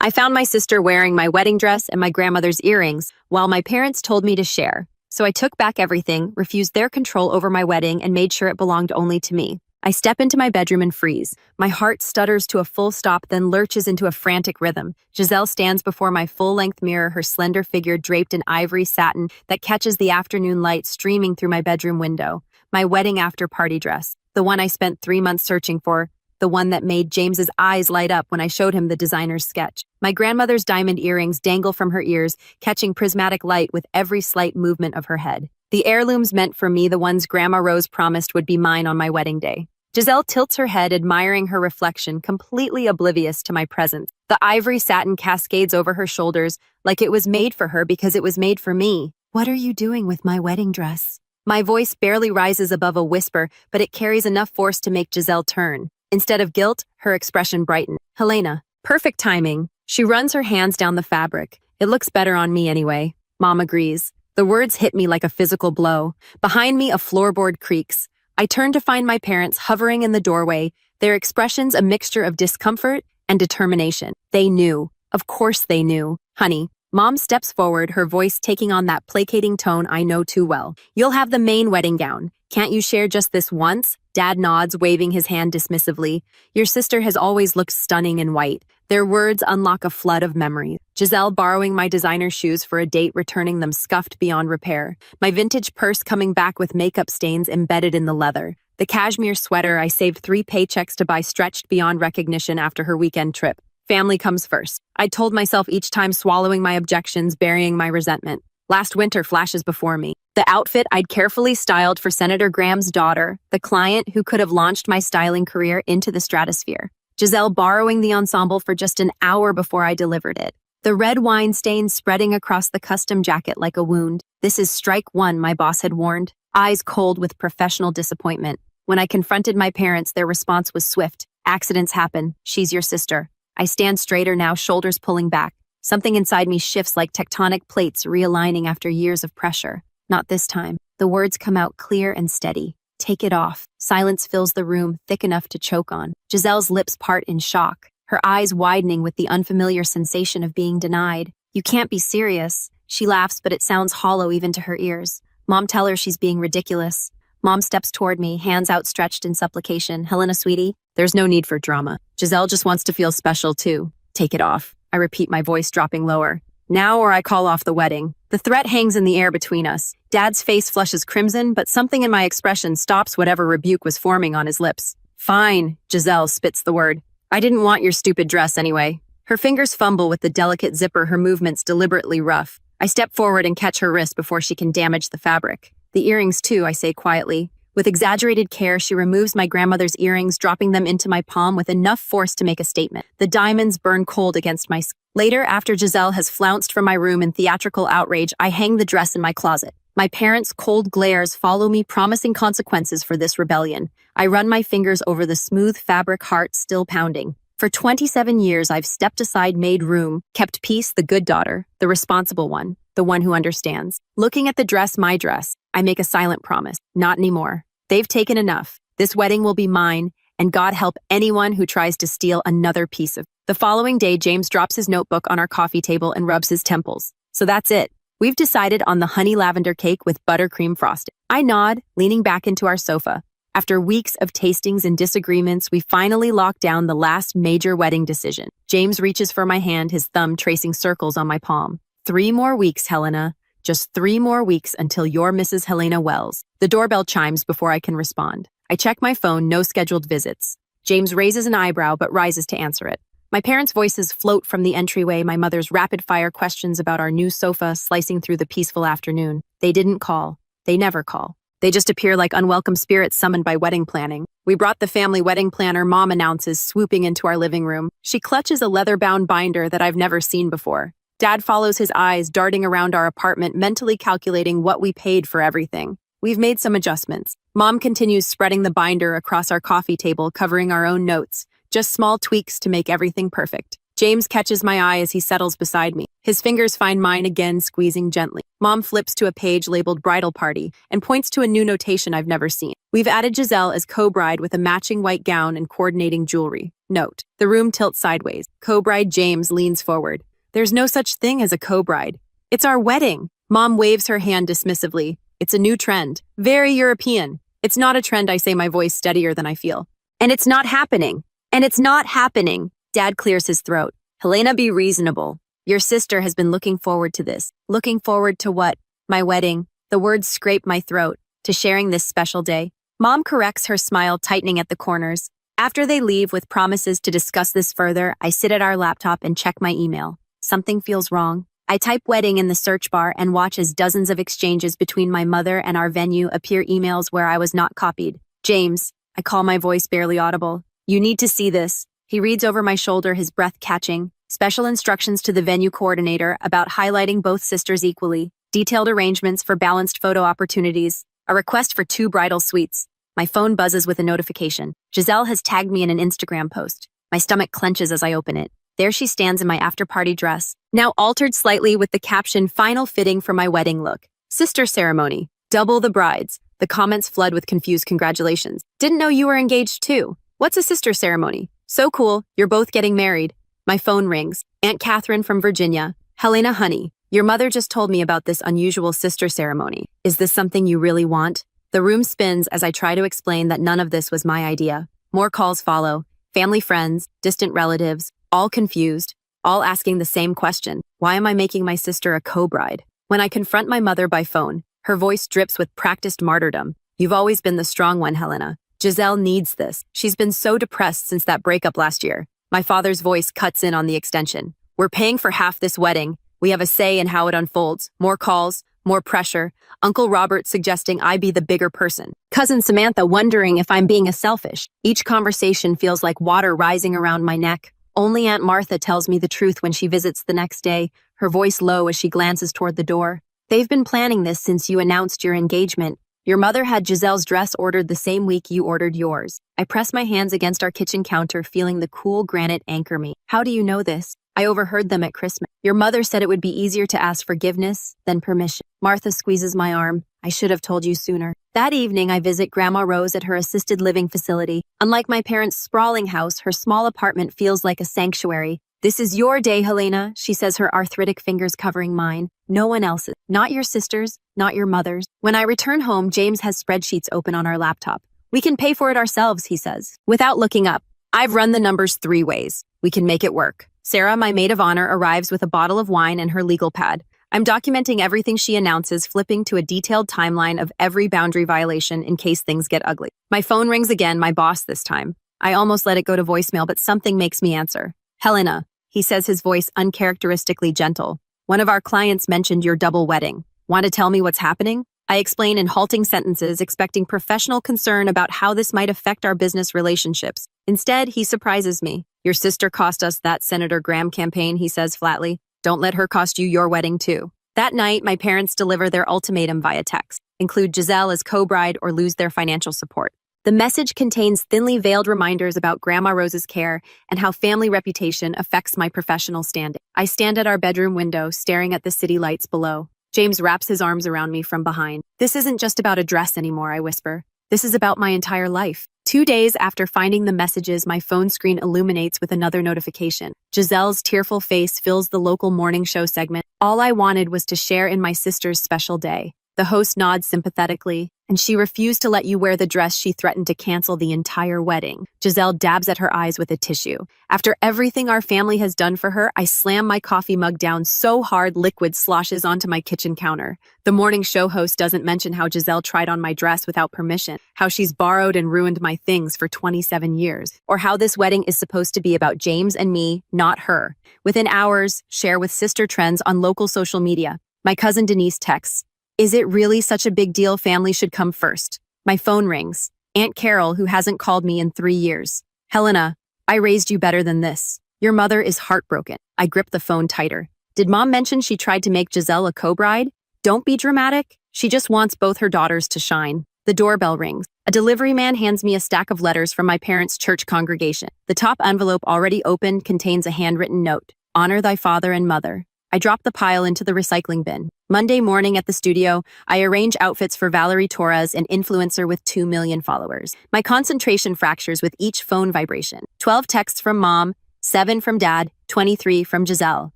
I found my sister wearing my wedding dress and my grandmother's earrings, while my parents told me to share. So I took back everything, refused their control over my wedding, and made sure it belonged only to me. I step into my bedroom and freeze. My heart stutters to a full stop, then lurches into a frantic rhythm. Giselle stands before my full-length mirror, her slender figure draped in ivory satin that catches the afternoon light streaming through my bedroom window. My wedding after-party dress, the one I spent 3 months searching for, the one that made James's eyes light up when I showed him the designer's sketch. My grandmother's diamond earrings dangle from her ears, catching prismatic light with every slight movement of her head. The heirlooms meant for me, the ones Grandma Rose promised would be mine on my wedding day. Giselle tilts her head, admiring her reflection, completely oblivious to my presence. The ivory satin cascades over her shoulders like it was made for her because it was made for me. "What are you doing with my wedding dress?" My voice barely rises above a whisper, but it carries enough force to make Giselle turn. Instead of guilt, her expression brightened. "Helena." Perfect timing. She runs her hands down the fabric. "It looks better on me anyway." Mom agrees. The words hit me like a physical blow. Behind me, a floorboard creaks. I turn to find my parents hovering in the doorway, their expressions a mixture of discomfort and determination. They knew. Of course they knew. "Honey." Mom steps forward, her voice taking on that placating tone I know too well. "You'll have the main wedding gown. Can't you share just this once?" Dad nods, waving his hand dismissively. "Your sister has always looked stunning in white." Their words unlock a flood of memories. Giselle borrowing my designer shoes for a date, returning them scuffed beyond repair. My vintage purse coming back with makeup stains embedded in the leather. The cashmere sweater I saved 3 paychecks to buy stretched beyond recognition after her weekend trip. Family comes first. I told myself each time, swallowing my objections, burying my resentment. Last winter flashes before me. The outfit I'd carefully styled for Senator Graham's daughter, the client who could have launched my styling career into the stratosphere. Giselle borrowing the ensemble for just an hour before I delivered it. The red wine stain spreading across the custom jacket like a wound. "This is strike one," my boss had warned, eyes cold with professional disappointment. When I confronted my parents, their response was swift. "Accidents happen. She's your sister." I stand straighter now, shoulders pulling back. Something inside me shifts like tectonic plates realigning after years of pressure. Not this time. The words come out clear and steady. "Take it off." Silence fills the room, thick enough to choke on. Giselle's lips part in shock, her eyes widening with the unfamiliar sensation of being denied. "You can't be serious." She laughs, but it sounds hollow even to her ears. "Mom, tell her she's being ridiculous." Mom steps toward me, hands outstretched in supplication. "Helena, sweetie, there's no need for drama. Giselle just wants to feel special too. Take it off." I repeat, my voice dropping lower. "Now or I call off the wedding." The threat hangs in the air between us. Dad's face flushes crimson, but something in my expression stops whatever rebuke was forming on his lips. "Fine," Giselle spits the word. "I didn't want your stupid dress anyway." Her fingers fumble with the delicate zipper, her movements deliberately rough. I step forward and catch her wrist before she can damage the fabric. "The earrings too," I say quietly. With exaggerated care, she removes my grandmother's earrings, dropping them into my palm with enough force to make a statement. The diamonds burn cold against my skin. Later, after Giselle has flounced from my room in theatrical outrage, I hang the dress in my closet. My parents' cold glares follow me, promising consequences for this rebellion. I run my fingers over the smooth fabric, heart still pounding. For 27 years, I've stepped aside, made room, kept peace, the good daughter, the responsible one, the one who understands. Looking at the dress, my dress, I make a silent promise. Not anymore. They've taken enough. This wedding will be mine, and God help anyone who tries to steal another piece of. The following day, James drops his notebook on our coffee table and rubs his temples. "So that's it. We've decided on the honey lavender cake with buttercream frosting." I nod, leaning back into our sofa. After weeks of tastings and disagreements, we finally lock down the last major wedding decision. James reaches for my hand, his thumb tracing circles on my palm. 3 more weeks, Helena. Just 3 more weeks until you're Mrs. Helena Wells. The doorbell chimes before I can respond. I check my phone, no scheduled visits. James raises an eyebrow but rises to answer it. My parents' voices float from the entryway, my mother's rapid-fire questions about our new sofa slicing through the peaceful afternoon. They didn't call. They never call. They just appear like unwelcome spirits summoned by wedding planning. "We brought the family wedding planner," Mom announces, swooping into our living room. She clutches a leather-bound binder that I've never seen before. Dad follows his eyes, darting around our apartment, mentally calculating what we paid for everything. We've made some adjustments. Mom continues spreading the binder across our coffee table, covering our own notes. Just small tweaks to make everything perfect. James catches my eye as he settles beside me. His fingers find mine again, squeezing gently. Mom flips to a page labeled Bridal Party and points to a new notation I've never seen. We've added Giselle as co-bride with a matching white gown and coordinating jewelry. Note, the room tilts sideways. Co-bride James leans forward. There's no such thing as a co-bride. It's our wedding. Mom waves her hand dismissively. It's a new trend. Very European. It's not a trend, I say, my voice steadier than I feel. And it's not happening. And it's not happening. Dad clears his throat. Helena, be reasonable. Your sister has been looking forward to this. Looking forward to what? My wedding. The words scrape my throat. To sharing this special day. Mom corrects, her smile tightening at the corners. After they leave with promises to discuss this further, I sit at our laptop and check my email. Something feels wrong. I type wedding in the search bar and watch as dozens of exchanges between my mother and our venue appear, emails where I was not copied. James, I call, my voice barely audible. You need to see this. He reads over my shoulder, his breath catching. Special instructions to the venue coordinator about highlighting both sisters equally. Detailed arrangements for balanced photo opportunities. A request for 2 bridal suites. My phone buzzes with a notification. Giselle has tagged me in an Instagram post. My stomach clenches as I open it. There she stands in my after-party dress, now altered slightly with the caption, "Final fitting for my wedding look. Sister ceremony. Double the brides." The comments flood with confused congratulations. Didn't know you were engaged too. What's a sister ceremony? So cool, you're both getting married. My phone rings. Aunt Catherine from Virginia. Helena, honey, your mother just told me about this unusual sister ceremony. Is this something you really want? The room spins as I try to explain that none of this was my idea. More calls follow. Family, friends, distant relatives, all confused, all asking the same question. Why am I making my sister a co-bride? When I confront my mother by phone, her voice drips with practiced martyrdom. You've always been the strong one, Helena. Giselle needs this. She's been so depressed since that breakup last year. My father's voice cuts in on the extension. We're paying for half this wedding. We have a say in how it unfolds. More calls, more pressure. Uncle Robert suggesting I be the bigger person. Cousin Samantha wondering if I'm being selfish. Each conversation feels like water rising around my neck. Only Aunt Martha tells me the truth when she visits the next day, her voice low as she glances toward the door. They've been planning this since you announced your engagement. Your mother had Giselle's dress ordered the same week you ordered yours. I press my hands against our kitchen counter, feeling the cool granite anchor me. How do you know this? I overheard them at Christmas. Your mother said it would be easier to ask forgiveness than permission. Martha squeezes my arm. I should have told you sooner. That evening, I visit Grandma Rose at her assisted living facility. Unlike my parents' sprawling house, her small apartment feels like a sanctuary. This is your day, Helena, she says, her arthritic fingers covering mine. No one else's. Not your sister's, not your mother's. When I return home, James has spreadsheets open on our laptop. We can pay for it ourselves, he says. Without looking up, I've run the numbers 3 ways. We can make it work. Sarah, my maid of honor, arrives with a bottle of wine and her legal pad. I'm documenting everything she announces, flipping to a detailed timeline of every boundary violation in case things get ugly. My phone rings again, my boss this time. I almost let it go to voicemail, but something makes me answer. Helena, he says, his voice uncharacteristically gentle. One of our clients mentioned your double wedding. Want to tell me what's happening? I explain in halting sentences, expecting professional concern about how this might affect our business relationships. Instead, he surprises me. Your sister cost us that Senator Graham campaign, he says flatly. Don't let her cost you your wedding too. That night, my parents deliver their ultimatum via text. Include Giselle as co-bride or lose their financial support. The message contains thinly veiled reminders about Grandma Rose's care and how family reputation affects my professional standing. I stand at our bedroom window, staring at the city lights below. James wraps his arms around me from behind. This isn't just about a dress anymore, I whisper. This is about my entire life. 2 days after finding the messages, my phone screen illuminates with another notification. Giselle's tearful face fills the local morning show segment. All I wanted was to share in my sister's special day. The host nods sympathetically, and she refused to let you wear the dress. She threatened to cancel the entire wedding. Giselle dabs at her eyes with a tissue. After everything our family has done for her, I slam my coffee mug down so hard liquid sloshes onto my kitchen counter. The morning show host doesn't mention how Giselle tried on my dress without permission, how she's borrowed and ruined my things for 27 years, or how this wedding is supposed to be about James and me, not her. Within hours, share with sister trends on local social media. My cousin Denise texts, "Is it really such a big deal? Family should come first." My phone rings. Aunt Carol, who hasn't called me in 3 years. "Helena, I raised you better than this. Your mother is heartbroken." I grip the phone tighter. Did Mom mention she tried to make Giselle a co-bride? Don't be dramatic. She just wants both her daughters to shine. The doorbell rings. A delivery man hands me a stack of letters from my parents' church congregation. The top envelope, already opened, contains a handwritten note. Honor thy father and mother. I drop the pile into the recycling bin. Monday morning at the studio, I arrange outfits for Valerie Torres, an influencer with 2 million followers. My concentration fractures with each phone vibration. 12 texts from mom, 7 from dad, 23 from Giselle.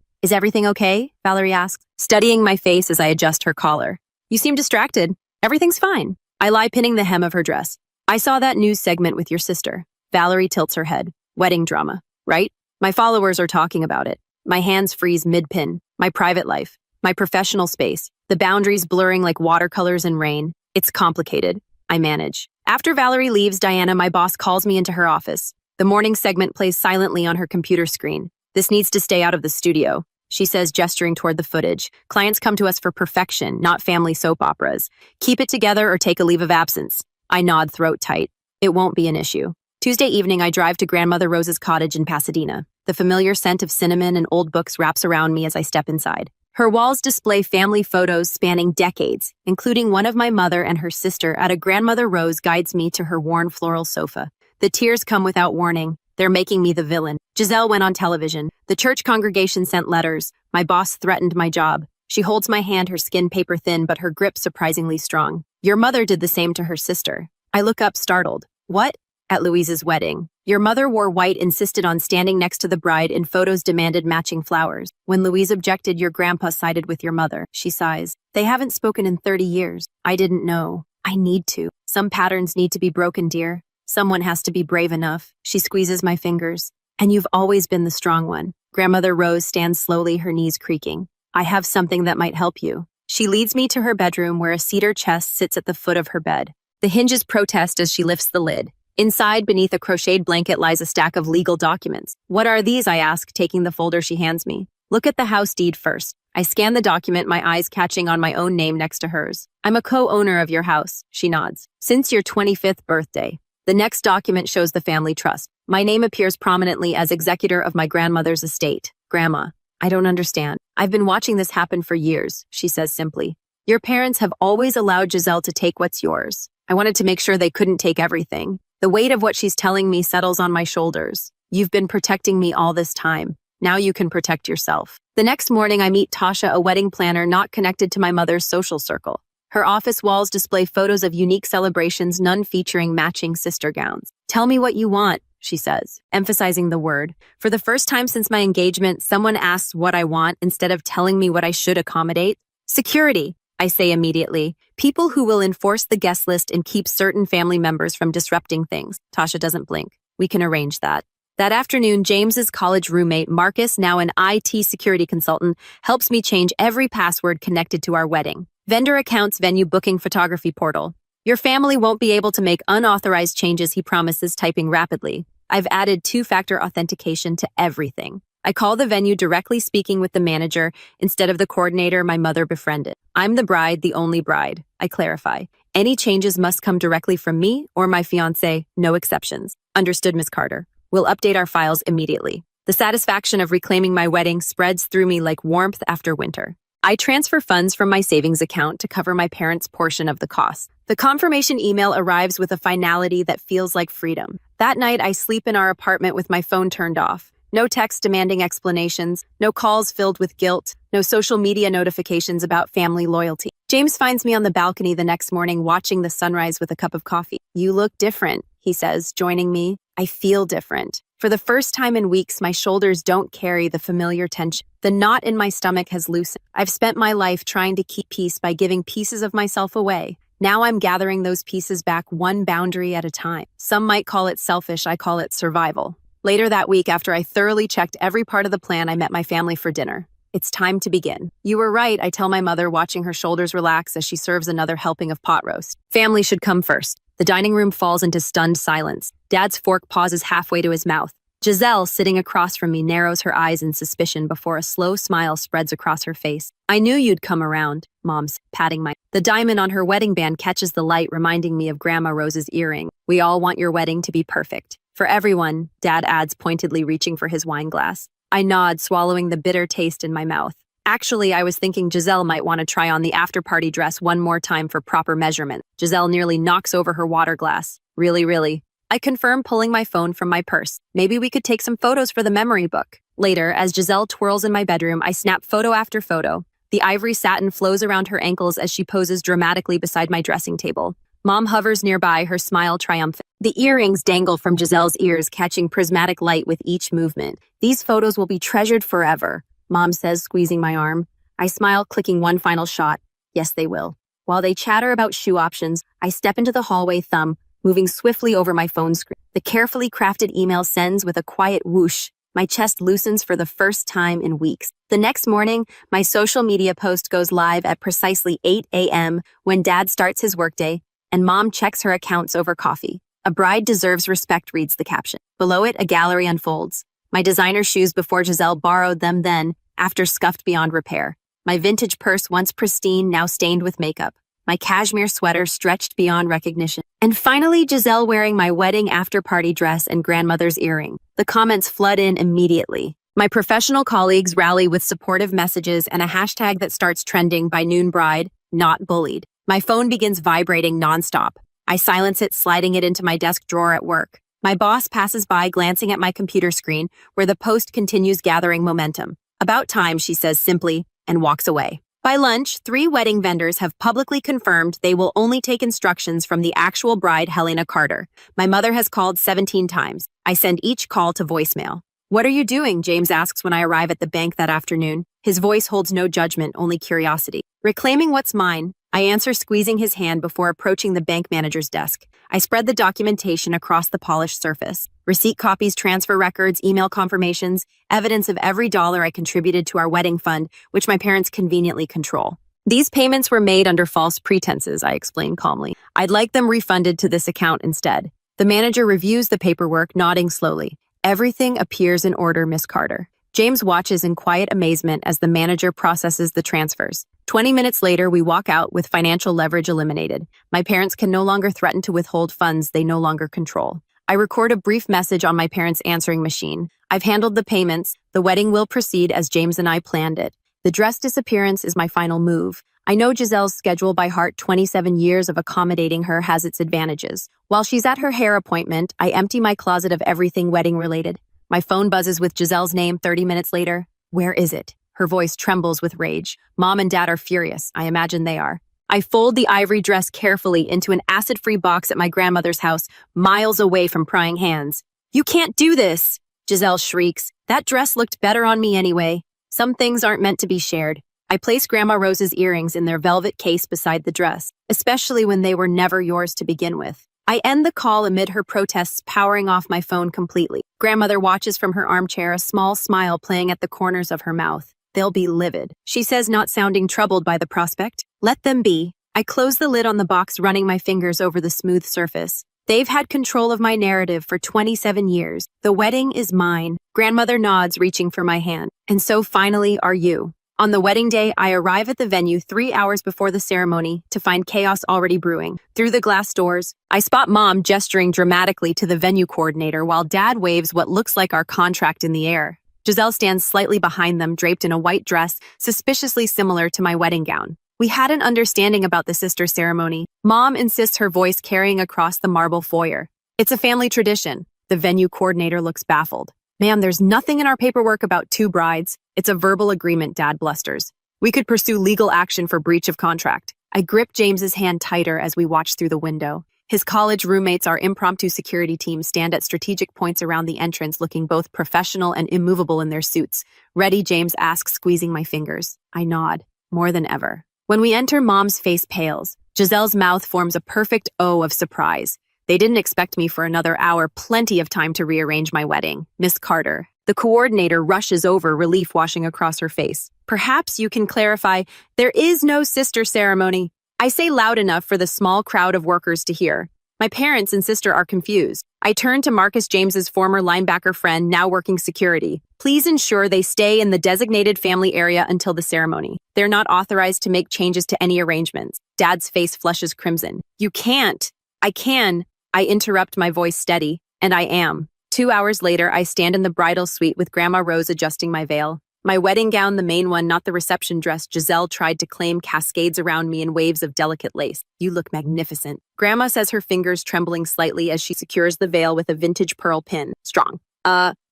Is everything okay? Valerie asks, studying my face as I adjust her collar. You seem distracted. Everything's fine. I lie, pinning the hem of her dress. I saw that news segment with your sister. Valerie tilts her head. Wedding drama, right? My followers are talking about it. My hands freeze mid-pin. My private life. My professional space. The boundaries blurring like watercolors in rain. It's complicated. I manage. After Valerie leaves, Diana, my boss, calls me into her office. The morning segment plays silently on her computer screen. This needs to stay out of the studio, she says, gesturing toward the footage. Clients come to us for perfection, not family soap operas. Keep it together or take a leave of absence. I nod, throat tight. It won't be an issue. Tuesday evening, I drive to Grandmother Rose's cottage in Pasadena. The familiar scent of cinnamon and old books wraps around me as I step inside. Her walls display family photos spanning decades, including one of my mother and her sister. At a Grandmother Rose guides me to her worn floral sofa. The tears come without warning. They're making me the villain. Giselle went on television. The church congregation sent letters. My boss threatened my job. She holds my hand, her skin paper thin, but her grip surprisingly strong. Your mother did the same to her sister. I look up, startled. What? At Louise's wedding. Your mother wore white, insisted on standing next to the bride, in photos demanded matching flowers. When Louise objected, your grandpa sided with your mother. She sighs. They haven't spoken in 30 years. I didn't know. I need to. Some patterns need to be broken, dear. Someone has to be brave enough. She squeezes my fingers. And you've always been the strong one. Grandmother Rose stands slowly, her knees creaking. I have something that might help you. She leads me to her bedroom, where a cedar chest sits at the foot of her bed. The hinges protest as she lifts the lid. Inside, beneath a crocheted blanket, lies a stack of legal documents. What are these? I ask, taking the folder she hands me. Look at the house deed first. I scan the document, my eyes catching on my own name next to hers. I'm a co-owner of your house, she nods. Since your 25th birthday. The next document shows the family trust. My name appears prominently as executor of my grandmother's estate. Grandma, I don't understand. I've been watching this happen for years, she says simply. Your parents have always allowed Giselle to take what's yours. I wanted to make sure they couldn't take everything. The weight of what she's telling me settles on my shoulders. You've been protecting me all this time. Now you can protect yourself. The next morning, I meet Tasha, a wedding planner not connected to my mother's social circle. Her office walls display photos of unique celebrations, none featuring matching sister gowns. Tell me what you want, she says, emphasizing the word. For the first time since my engagement, someone asks what I want instead of telling me what I should accommodate. Security, I say immediately. People who will enforce the guest list and keep certain family members from disrupting things. Tasha doesn't blink. We can arrange that. That afternoon, James's college roommate, Marcus, now an IT security consultant, helps me change every password connected to our wedding. Vendor accounts, venue booking, photography portal. Your family won't be able to make unauthorized changes, he promises, typing rapidly. I've added 2-factor authentication to everything. I call the venue directly, speaking with the manager instead of the coordinator my mother befriended. I'm the bride, the only bride. I clarify. Any changes must come directly from me or my fiancé, no exceptions. Understood, Miss Carter. We'll update our files immediately. The satisfaction of reclaiming my wedding spreads through me like warmth after winter. I transfer funds from my savings account to cover my parents' portion of the cost. The confirmation email arrives with a finality that feels like freedom. That night, I sleep in our apartment with my phone turned off. No text demanding explanations, no calls filled with guilt, no social media notifications about family loyalty. James finds me on the balcony the next morning watching the sunrise with a cup of coffee. You look different, he says, joining me. I feel different. For the first time in weeks, my shoulders don't carry the familiar tension. The knot in my stomach has loosened. I've spent my life trying to keep peace by giving pieces of myself away. Now I'm gathering those pieces back, one boundary at a time. Some might call it selfish, I call it survival. Later that week, after I thoroughly checked every part of the plan, I met my family for dinner. It's time to begin. You were right, I tell my mother, watching her shoulders relax as she serves another helping of pot roast. Family should come first. The dining room falls into stunned silence. Dad's fork pauses halfway to his mouth. Giselle, sitting across from me, narrows her eyes in suspicion before a slow smile spreads across her face. I knew you'd come around, Mom's, patting my... The diamond on her wedding band catches the light, reminding me of Grandma Rose's earring. We all want your wedding to be perfect. For everyone, Dad adds, pointedly reaching for his wine glass. I nod, swallowing the bitter taste in my mouth. Actually, I was thinking Giselle might want to try on the after-party dress one more time for proper measurement. Giselle nearly knocks over her water glass. Really, really. I confirm, pulling my phone from my purse. Maybe we could take some photos for the memory book. Later, as Giselle twirls in my bedroom, I snap photo after photo. The ivory satin flows around her ankles as she poses dramatically beside my dressing table. Mom hovers nearby, her smile triumphant. The earrings dangle from Giselle's ears, catching prismatic light with each movement. These photos will be treasured forever, Mom says, squeezing my arm. I smile, clicking one final shot. Yes, they will. While they chatter about shoe options, I step into the hallway, thumb moving swiftly over my phone screen. The carefully crafted email sends with a quiet whoosh. My chest loosens for the first time in weeks. The next morning, my social media post goes live at precisely 8 a.m. when Dad starts his workday, and Mom checks her accounts over coffee. A bride deserves respect, reads the caption. Below it, a gallery unfolds. My designer shoes before Giselle borrowed them then, after scuffed beyond repair. My vintage purse, once pristine, now stained with makeup. My cashmere sweater stretched beyond recognition. And finally, Giselle wearing my wedding after-party dress and grandmother's earring. The comments flood in immediately. My professional colleagues rally with supportive messages and a hashtag that starts trending by noon bride, not bullied. My phone begins vibrating nonstop. I silence it, sliding it into my desk drawer at work. My boss passes by, glancing at my computer screen, where the post continues gathering momentum. About time, she says simply, and walks away. By lunch, 3 wedding vendors have publicly confirmed they will only take instructions from the actual bride, Helena Carter. My mother has called 17 times. I send each call to voicemail. What are you doing? James asks when I arrive at the bank that afternoon. His voice holds no judgment, only curiosity. Reclaiming what's mine, I answer, squeezing his hand before approaching the bank manager's desk. I spread the documentation across the polished surface. Receipt copies, transfer records, email confirmations, evidence of every dollar I contributed to our wedding fund, which my parents conveniently control. These payments were made under false pretenses, I explain calmly. I'd like them refunded to this account instead. The manager reviews the paperwork, nodding slowly. Everything appears in order, Miss Carter. James watches in quiet amazement as the manager processes the transfers. 20 minutes later, we walk out with financial leverage eliminated. My parents can no longer threaten to withhold funds they no longer control. I record a brief message on my parents' answering machine. I've handled the payments. The wedding will proceed as James and I planned it. The dress disappearance is my final move. I know Giselle's schedule by heart. 27 years of accommodating her has its advantages. While she's at her hair appointment, I empty my closet of everything wedding-related. My phone buzzes with Giselle's name 30 minutes later. Where is it? Her voice trembles with rage. Mom and Dad are furious. I imagine they are. I fold the ivory dress carefully into an acid-free box at my grandmother's house, miles away from prying hands. You can't do this, Giselle shrieks. That dress looked better on me anyway. Some things aren't meant to be shared. I place Grandma Rose's earrings in their velvet case beside the dress, especially when they were never yours to begin with. I end the call amid her protests, powering off my phone completely. Grandmother watches from her armchair, a small smile playing at the corners of her mouth. They'll be livid, she says, not sounding troubled by the prospect. Let them be. I close the lid on the box, running my fingers over the smooth surface. They've had control of my narrative for 27 years. The wedding is mine. Grandmother nods, reaching for my hand. And so finally are you. On the wedding day, I arrive at the venue 3 hours before the ceremony to find chaos already brewing. Through the glass doors, I spot Mom gesturing dramatically to the venue coordinator while Dad waves what looks like our contract in the air. Giselle stands slightly behind them, draped in a white dress, suspiciously similar to my wedding gown. We had an understanding about the sister ceremony. Mom insists, her voice carrying across the marble foyer. It's a family tradition. The venue coordinator looks baffled. Ma'am, there's nothing in our paperwork about 2 brides. It's a verbal agreement, Dad blusters. We could pursue legal action for breach of contract. I grip James's hand tighter as we watch through the window. His college roommates, our impromptu security team, stand at strategic points around the entrance, looking both professional and immovable in their suits. Ready, James asks, squeezing my fingers. I nod, more than ever. When we enter, Mom's face pales. Giselle's mouth forms a perfect O of surprise. They didn't expect me for another hour, plenty of time to rearrange my wedding. Miss Carter. The coordinator rushes over, relief washing across her face. Perhaps you can clarify, there is no sister ceremony. I say loud enough for the small crowd of workers to hear. My parents and sister are confused. I turn to Marcus, James's former linebacker friend, now working security. Please ensure they stay in the designated family area until the ceremony. They're not authorized to make changes to any arrangements. Dad's face flushes crimson. You can't. I can. I interrupt, my voice steady, and I am. 2 hours later, I stand in the bridal suite with Grandma Rose adjusting my veil. My wedding gown, the main one, not the reception dress, Giselle tried to claim, cascades around me in waves of delicate lace. You look magnificent. Grandma says, her fingers trembling slightly as she secures the veil with a vintage pearl pin. Strong.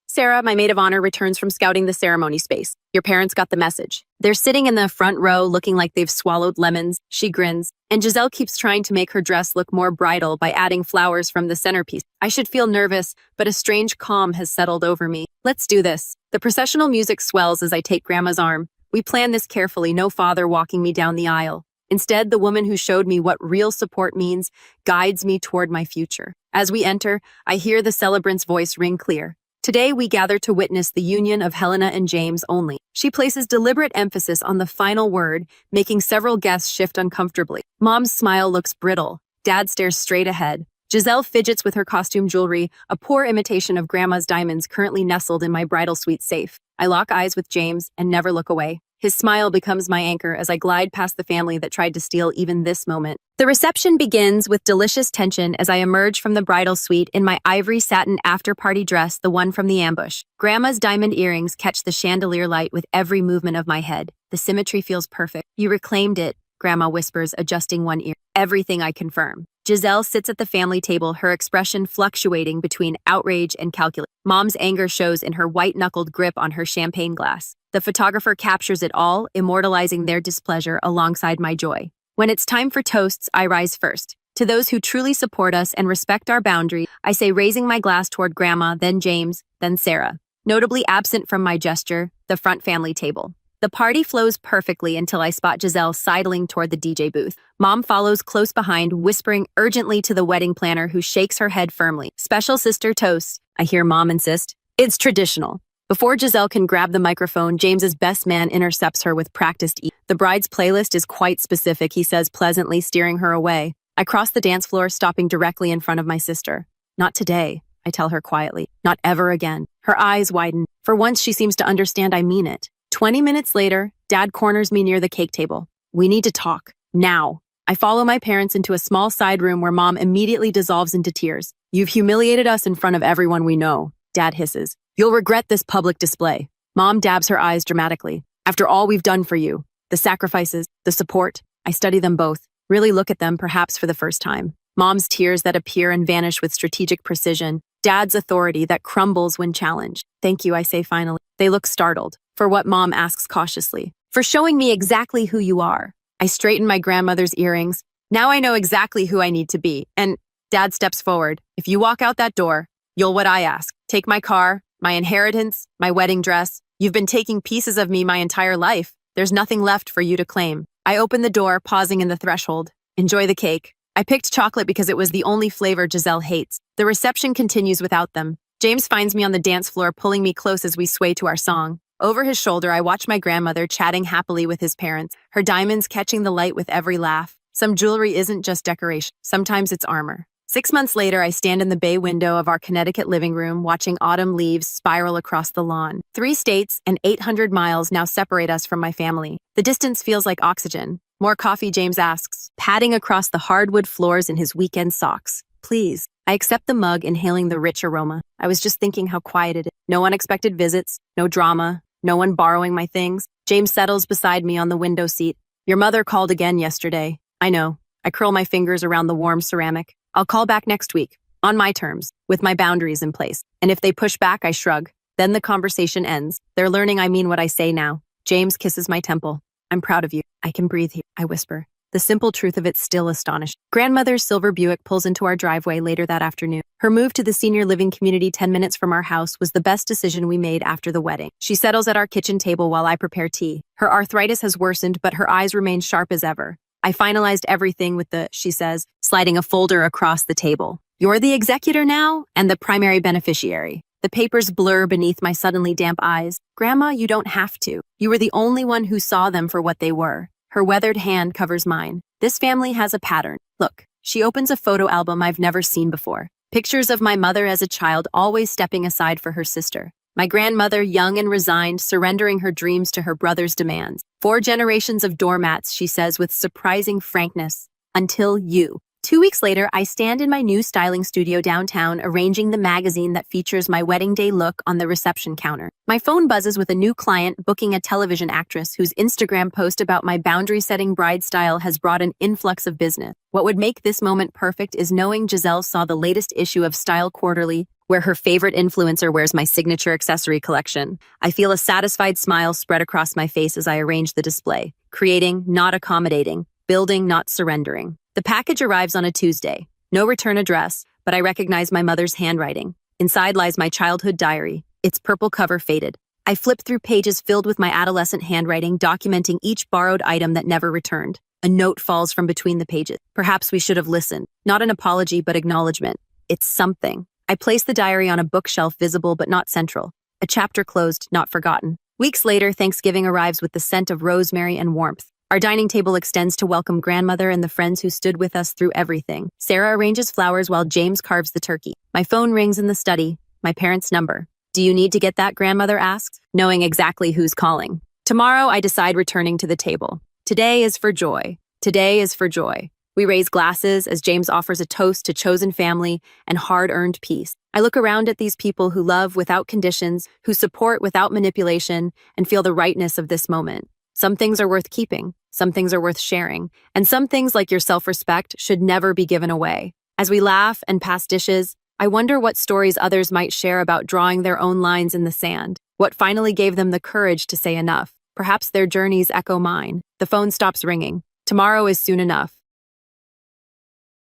Sarah, my maid of honor, returns from scouting the ceremony space. Your parents got the message. They're sitting in the front row looking like they've swallowed lemons. She grins. And Giselle keeps trying to make her dress look more bridal by adding flowers from the centerpiece. I should feel nervous, but a strange calm has settled over me. Let's do this. The processional music swells as I take Grandma's arm. We plan this carefully, no father walking me down the aisle. Instead, the woman who showed me what real support means guides me toward my future. As we enter, I hear the celebrant's voice ring clear. Today, we gather to witness the union of Helena and James only. She places deliberate emphasis on the final word, making several guests shift uncomfortably. Mom's smile looks brittle. Dad stares straight ahead. Giselle fidgets with her costume jewelry, a poor imitation of Grandma's diamonds currently nestled in my bridal suite safe. I lock eyes with James and never look away. His smile becomes my anchor as I glide past the family that tried to steal even this moment. The reception begins with delicious tension as I emerge from the bridal suite in my ivory satin after-party dress, the one from the ambush. Grandma's diamond earrings catch the chandelier light with every movement of my head. The symmetry feels perfect. You reclaimed it, Grandma whispers, adjusting one ear. Everything, I confirm. Giselle sits at the family table, her expression fluctuating between outrage and calculation. Mom's anger shows in her white-knuckled grip on her champagne glass. The photographer captures it all, immortalizing their displeasure alongside my joy. When it's time for toasts, I rise first. To those who truly support us and respect our boundary, I say, raising my glass toward Grandma, then James, then Sarah. Notably absent from my gesture, the front family table. The party flows perfectly until I spot Giselle sidling toward the DJ booth. Mom follows close behind, whispering urgently to the wedding planner, who shakes her head firmly. Special sister toast, I hear Mom insist. It's traditional. Before Giselle can grab the microphone, James's best man intercepts her with practiced ease. The bride's playlist is quite specific, he says pleasantly, steering her away. I cross the dance floor, stopping directly in front of my sister. Not today, I tell her quietly. Not ever again. Her eyes widen. For once, she seems to understand I mean it. 20 minutes later, Dad corners me near the cake table. We need to talk. Now. I follow my parents into a small side room where Mom immediately dissolves into tears. You've humiliated us in front of everyone we know, Dad hisses. You'll regret this public display. Mom dabs her eyes dramatically. After all we've done for you, the sacrifices, the support, I study them both, really look at them perhaps for the first time. Mom's tears that appear and vanish with strategic precision. Dad's authority that crumbles when challenged. Thank you, I say finally. They look startled. For what, Mom asks cautiously. For showing me exactly who you are. I straighten my grandmother's earrings. Now I know exactly who I need to be. And Dad steps forward. If you walk out that door, you'll what I ask. Take my car, my inheritance, my wedding dress. You've been taking pieces of me my entire life. There's nothing left for you to claim. I open the door, pausing in the threshold. Enjoy the cake. I picked chocolate because it was the only flavor Giselle hates. The reception continues without them. James finds me on the dance floor, pulling me close as we sway to our song. Over his shoulder, I watch my grandmother chatting happily with his parents, her diamonds catching the light with every laugh. Some jewelry isn't just decoration. Sometimes it's armor. 6 months later, I stand in the bay window of our Connecticut living room, watching autumn leaves spiral across the lawn. 3 states and 800 miles now separate us from my family. The distance feels like oxygen. More coffee, James asks, padding across the hardwood floors in his weekend socks. Please. I accept the mug, inhaling the rich aroma. I was just thinking how quiet it is. No unexpected visits, no drama, no one borrowing my things. James settles beside me on the window seat. Your mother called again yesterday. I know. I curl my fingers around the warm ceramic. I'll call back next week, on my terms, with my boundaries in place. And if they push back, I shrug. Then the conversation ends. They're learning I mean what I say now. James kisses my temple. I'm proud of you. I can breathe here, I whisper. The simple truth of it still astonished. Grandmother's silver Buick pulls into our driveway later that afternoon. Her move to the senior living community 10 minutes from our house was the best decision we made after the wedding. She settles at our kitchen table while I prepare tea. Her arthritis has worsened, but her eyes remain sharp as ever. I finalized everything with she says, sliding a folder across the table. You're the executor now and the primary beneficiary. The papers blur beneath my suddenly damp eyes. Grandma, you don't have to. You were the only one who saw them for what they were. Her weathered hand covers mine. This family has a pattern. Look, she opens a photo album I've never seen before. Pictures of my mother as a child, always stepping aside for her sister. My grandmother, young and resigned, surrendering her dreams to her brother's demands. 4 generations of doormats, she says with surprising frankness. Until you. 2 weeks later, I stand in my new styling studio downtown, arranging the magazine that features my wedding day look on the reception counter. My phone buzzes with a new client booking a television actress whose Instagram post about my boundary-setting bride style has brought an influx of business. What would make this moment perfect is knowing Giselle saw the latest issue of Style Quarterly, where her favorite influencer wears my signature accessory collection. I feel a satisfied smile spread across my face as I arrange the display, creating, not accommodating, building, not surrendering. The package arrives on a Tuesday. No return address, but I recognize my mother's handwriting. Inside lies my childhood diary, its purple cover faded. I flip through pages filled with my adolescent handwriting, documenting each borrowed item that never returned. A note falls from between the pages. Perhaps we should have listened. Not an apology, but acknowledgement. It's something. I place the diary on a bookshelf, visible but not central. A chapter closed, not forgotten. Weeks later, Thanksgiving arrives with the scent of rosemary and warmth. Our dining table extends to welcome grandmother and the friends who stood with us through everything. Sarah arranges flowers while James carves the turkey. My phone rings in the study, my parents' number. "Do you need to get that?" grandmother asks, knowing exactly who's calling. Tomorrow, I decide returning to the table. Today is for joy. Today is for joy. We raise glasses as James offers a toast to chosen family and hard-earned peace. I look around at these people who love without conditions, who support without manipulation, and feel the rightness of this moment. Some things are worth keeping, some things are worth sharing, and some things, like your self-respect, should never be given away. As we laugh and pass dishes, I wonder what stories others might share about drawing their own lines in the sand. What finally gave them the courage to say enough? Perhaps their journeys echo mine. The phone stops ringing. Tomorrow is soon enough.